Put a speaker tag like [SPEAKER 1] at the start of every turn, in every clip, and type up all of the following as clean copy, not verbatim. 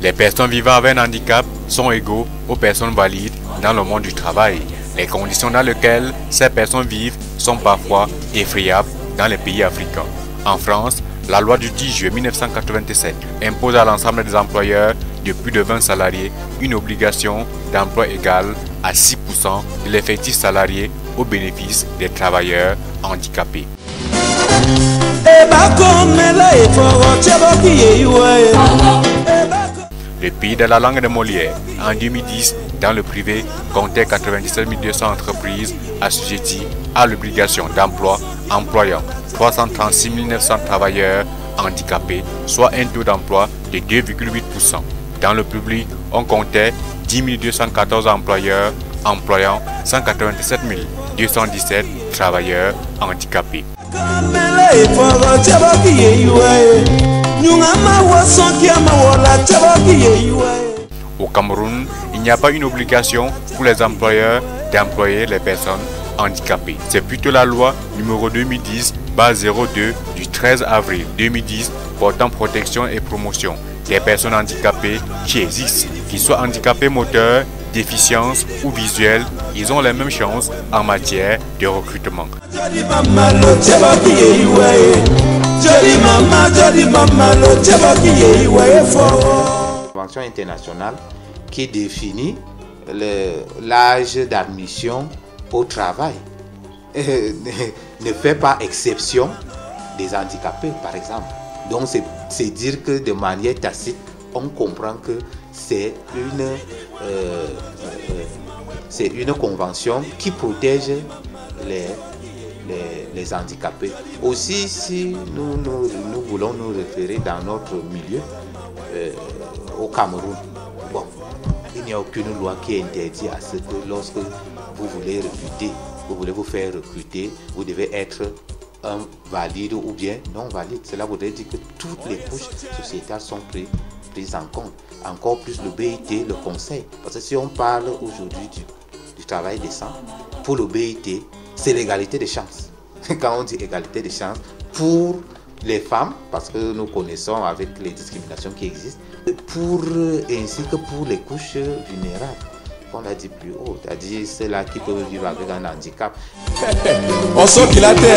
[SPEAKER 1] Les personnes vivant avec un handicap sont égaux aux personnes valides dans le monde du travail. Les conditions dans lesquelles ces personnes vivent sont parfois effrayables dans les pays africains. En France, la loi du 10 juillet 1987 impose à l'ensemble des employeurs de plus de 20 salariés une obligation d'emploi égale à 6% de l'effectif salarié au bénéfice des travailleurs handicapés. Le pays de la langue de Molière, en 2010, dans le privé, comptait 97 200 entreprises assujetties à l'obligation d'emploi, employant 336 900 travailleurs handicapés, soit un taux d'emploi de 2,8%. Dans le public, on comptait 10 214 employeurs, employant 197 217 travailleurs handicapés. Au Cameroun, il n'y a pas une obligation pour les employeurs d'employer les personnes handicapées. C'est plutôt la loi numéro 2010/02 du 13 avril 2010 portant protection et promotion des personnes handicapées qui existent. Qu'ils soient handicapés moteurs, déficience ou visuels, ils ont les mêmes chances en matière de recrutement.
[SPEAKER 2] Convention internationale qui définit l'âge d'admission au travail ne fait pas exception des handicapés, par exemple. Donc c'est dire que de manière tacite, on comprend que c'est une convention qui protège les handicapés. Aussi, si nous voulons nous référer dans notre milieu, au Cameroun, bon, il n'y a aucune loi qui interdit à ce que lorsque vous voulez recruter, vous voulez vous faire recruter, vous devez être un valide ou bien non valide. Cela voudrait dire que toutes les couches sociétales sont prises en compte. Encore plus le BIT, le conseil. Parce que si on parle aujourd'hui du travail décent, pour le BIT, c'est l'égalité des chances. Quand on dit égalité des chances, pour les femmes, parce que nous connaissons avec les discriminations qui existent, ainsi que pour les couches vulnérables, qu'on a dit plus haut, c'est-à-dire ceux-là qui peuvent vivre avec un handicap.
[SPEAKER 3] On sent qu'il a été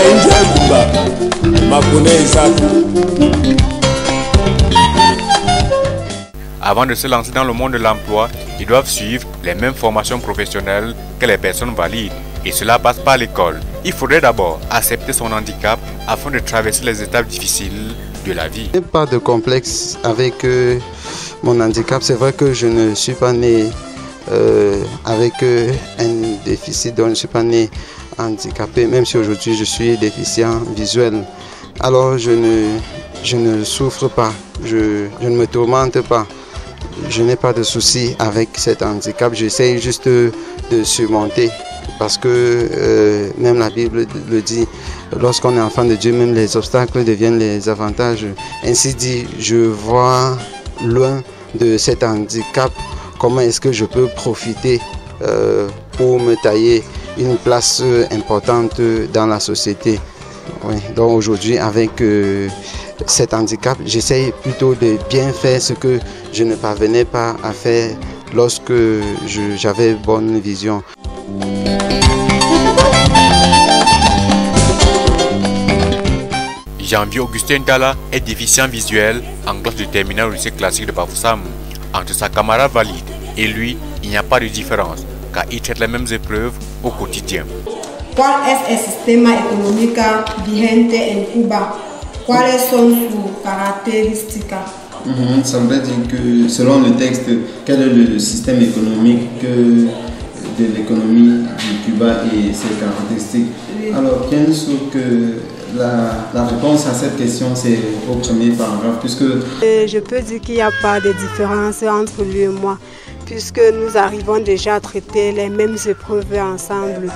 [SPEAKER 1] Avant de se lancer dans le monde de l'emploi, ils doivent suivre les mêmes formations professionnelles que les personnes valides. Et cela passe par l'école. Il faudrait d'abord accepter son handicap afin de traverser les étapes difficiles de la vie.
[SPEAKER 4] Je n'ai pas de complexe avec mon handicap. C'est vrai que je ne suis pas né avec un déficit, donc je ne suis pas né handicapé, même si aujourd'hui je suis déficient visuel. Alors je ne souffre pas, je ne me tourmente pas. Je n'ai pas de soucis avec cet handicap. J'essaie juste de surmonter. Parce que même la Bible le dit, lorsqu'on est enfant de Dieu, même les obstacles deviennent les avantages. Ainsi dit, je vois loin de cet handicap, comment est-ce que je peux profiter pour me tailler une place importante dans la société. Oui, donc aujourd'hui, avec cet handicap, j'essaye plutôt de bien faire ce que je ne parvenais pas à faire lorsque j'avais bonne vision.
[SPEAKER 1] Jean-Augustin Dala est déficient visuel en classe de terminale au lycée classique de Bafoussam. Entre sa camarade valide et lui, il n'y a pas de différence, car ils traitent les mêmes épreuves au quotidien.
[SPEAKER 5] ¿Cuál es el sistema económico vigente en Cuba? ¿Cuáles son sus características?
[SPEAKER 6] Ça veut dire que selon le texte, quel est le système économique de l'économie du Cuba et ses caractéristiques? Alors, pense que la réponse à cette question, c'est au premier paragraphe, puisque...
[SPEAKER 5] Je peux dire qu'il n'y a pas de différence entre lui et moi, puisque nous arrivons déjà à traiter les mêmes épreuves ensemble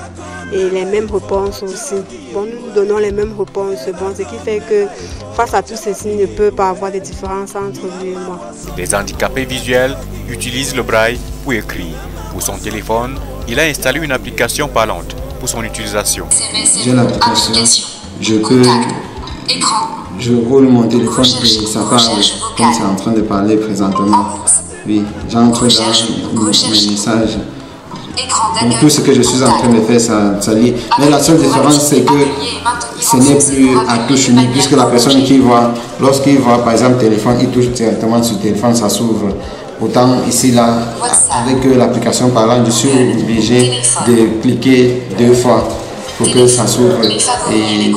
[SPEAKER 5] et les mêmes réponses aussi. Bon, nous donnons les mêmes réponses, bon, ce qui fait que face à tout ceci, il ne peut pas avoir de différence entre lui et moi.
[SPEAKER 1] Les handicapés visuels utilisent le braille pour écrire. Pour son téléphone, il a installé une application parlante pour son utilisation.
[SPEAKER 6] J'ai l'application, je roule mon téléphone et ça parle comme c'est en train de parler présentement. Oui, j'entre dans mes messages. Donc, tout ce que je suis en train de faire, ça lit. Mais la seule différence, c'est que ce n'est plus à touche unique, puisque la personne qui voit, lorsqu'il voit par exemple téléphone, il touche directement sur le téléphone, ça s'ouvre. Autant ici, là, avec l'application parlant, je suis obligé de cliquer 2 fois pour que ça s'ouvre. Et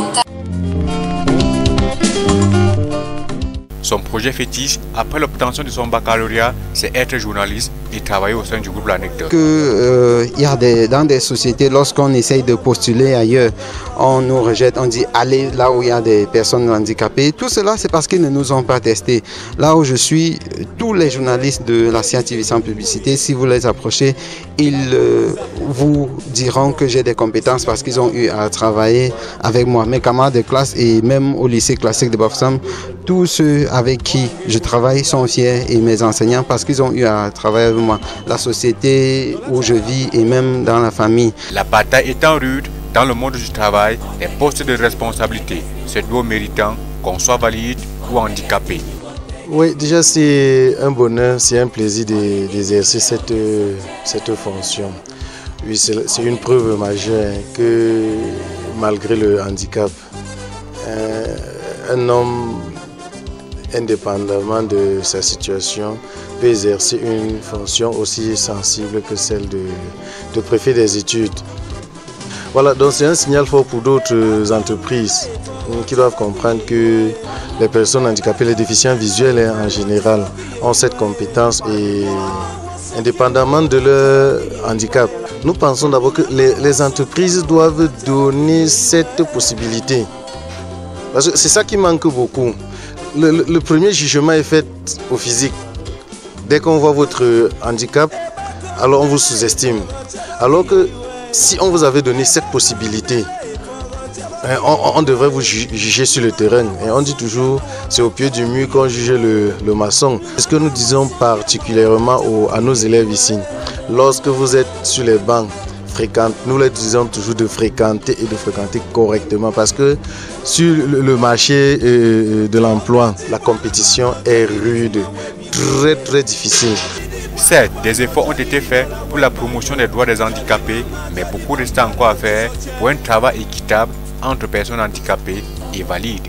[SPEAKER 1] son projet fétiche, après l'obtention de son baccalauréat, c'est être journaliste et travailler au sein du groupe L'Anecdote.
[SPEAKER 4] Il y a dans des sociétés, lorsqu'on essaye de postuler ailleurs, on nous rejette, on dit allez là où il y a des personnes handicapées. Tout cela, c'est parce qu'ils ne nous ont pas testés. Là où je suis, tous les journalistes de la CIA-TV sans publicité, si vous les approchez, ils vous diront que j'ai des compétences parce qu'ils ont eu à travailler avec moi. Mes camarades de classe et même au lycée classique de Bafoussam, tous ceux avec qui je travaille sont fiers et mes enseignants parce qu'ils ont eu à travailler avec moi. La société où je vis et même dans la famille.
[SPEAKER 1] La bataille étant rude, dans le monde du travail, les postes de responsabilité se doivent méritant qu'on soit valide ou handicapé.
[SPEAKER 7] Oui, déjà c'est un bonheur, c'est un plaisir d'exercer cette fonction. Oui, c'est une preuve majeure que malgré le handicap, un homme, indépendamment de sa situation, peut exercer une fonction aussi sensible que celle de préfet des études. Voilà, donc c'est un signal fort pour d'autres entreprises qui doivent comprendre que les personnes handicapées, les déficients visuels en général, ont cette compétence et indépendamment de leur handicap. Nous pensons d'abord que les entreprises doivent donner cette possibilité. Parce que c'est ça qui manque beaucoup. Le premier jugement est fait au physique. Dès qu'on voit votre handicap, alors on vous sous-estime. Alors que si on vous avait donné cette possibilité, on devrait vous juger sur le terrain. Et on dit toujours, c'est au pied du mur qu'on juge le maçon. Ce que nous disons particulièrement à nos élèves ici, lorsque vous êtes sur les bancs, nous leur disons toujours de fréquenter et de fréquenter correctement parce que sur le marché de l'emploi, la compétition est rude, très difficile.
[SPEAKER 1] Certes, des efforts ont été faits pour la promotion des droits des handicapés, mais beaucoup reste encore à faire pour un travail équitable entre personnes handicapées et valides.